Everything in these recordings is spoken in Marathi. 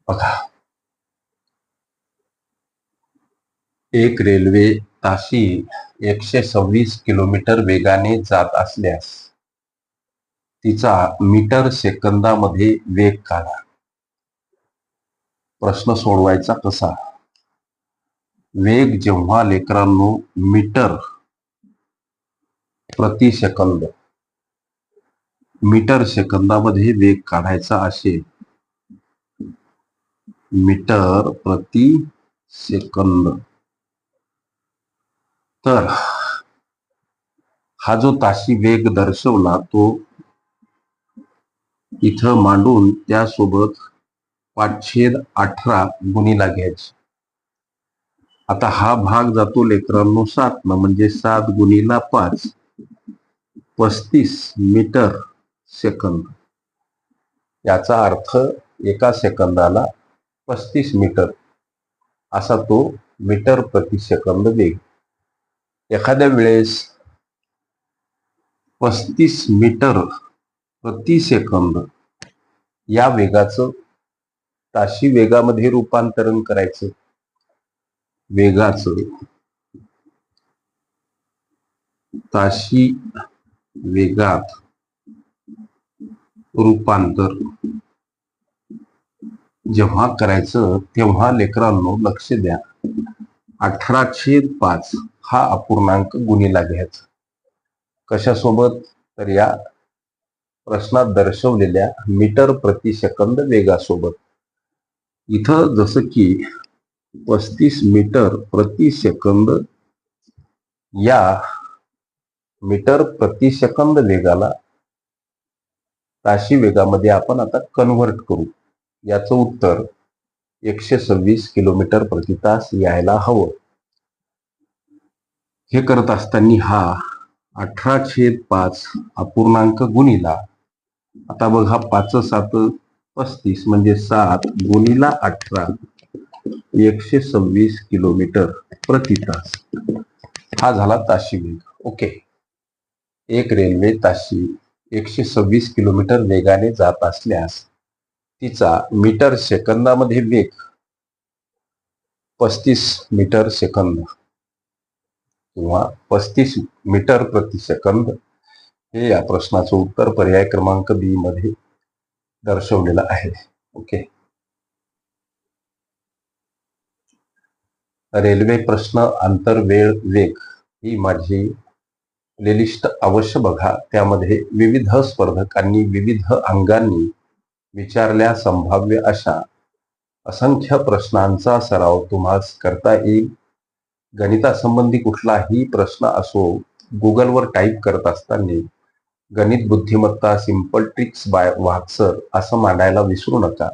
बघा, एक रेल्वे ताशी 126 किलोमीटर वेगाने जात असल्यास तिचा मीटर सेकंदामध्ये वेग काढा. प्रश्न सोडवायचा कसा? वेग जेव्हा लेकरांनो मीटर प्रति सेकंद, मीटर सेकंदामध्ये वेग काढायचा असेल, मीटर प्रति सेकंद, तर हा जो ताशी वेग दर्शवला तो इथं मांडून त्यासोबत 5/18 गुणीला घ्यायची. आता हा भाग जातो लेकरांनो 7 न, म्हणजे 7 गुणीला 5, 35 मीटर सेकंद. याचा अर्थ एका सेकंदाला 35 मीटर असा तो मीटर प्रति सेकंद वेग. एखाद्या वेळेस 35 मीटर प्रति सेकंद या वेगाचं ताशी वेगामध्ये रूपांतरण करायचं. वेगाचं ताशी वेगात रूपांतर जेव्हा करायचं तेव्हा लेकरांनो लक्ष द्या, 18/5 हा अपूर्णांक गुणीला घ्यायचा. कशासोबत? तर या प्रश्नात दर्शवलेल्या मीटर प्रति सेकंद वेगासोबत. इथं जसं की 35 मीटर प्रति सेकंद या मीटर प्रति सेकंद वेगाला ताशी वेगामध्ये आपण आता कन्व्हर्ट करू. याचं उत्तर 126 किलोमीटर प्रति तास यायला हवं. हे करत असताना हा 18/5 अपूर्णांक गुणीला, आता बघा 5/7 35 म्हणजे 7 गुणीला 18 126 किलोमीटर प्रति तास. हा झाला ताशी वेग. ओके. एक रेल्वे ताशी 126 किलोमीटर वेगाने जात असल्यास तिचा मीटर सेकंदामध्ये वेग 35 मीटर सेकंद किंवा 35 मीटर प्रति सेकंद हे या प्रश्नाचं उत्तर पर्याय क्रमांक बी मध्ये दर्शवलेलं आहे. ओके. रेल्वे प्रश्न अंतर वेळ वेग ही माझी प्लेलिस्ट अवश्य बघा. त्यामध्ये विविध स्पर्धकांनी विविध अंगांनी विचारल्या संभाव्य अशा असंख्य प्रश्नांचा सराव तुम्हाला करता येईल. गणितासंबंधी कुठलाही प्रश्न असो, गुगलवर टाईप करत असताना गणित बुद्धिमत्ता सिंपल ट्रिक्स बाय वागसर असं मांडायला विसरू नका.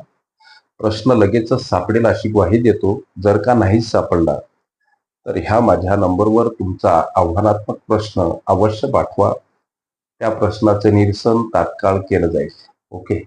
प्रश्न लगेचच सापडेल अशी ग्वाही देतो. जर का नाहीच सापडला तर ह्या माझ्या नंबरवर तुमचा आव्हानात्मक प्रश्न अवश्य पाठवा. त्या प्रश्नाचे निरसन तात्काळ केलं जाईल. ओके.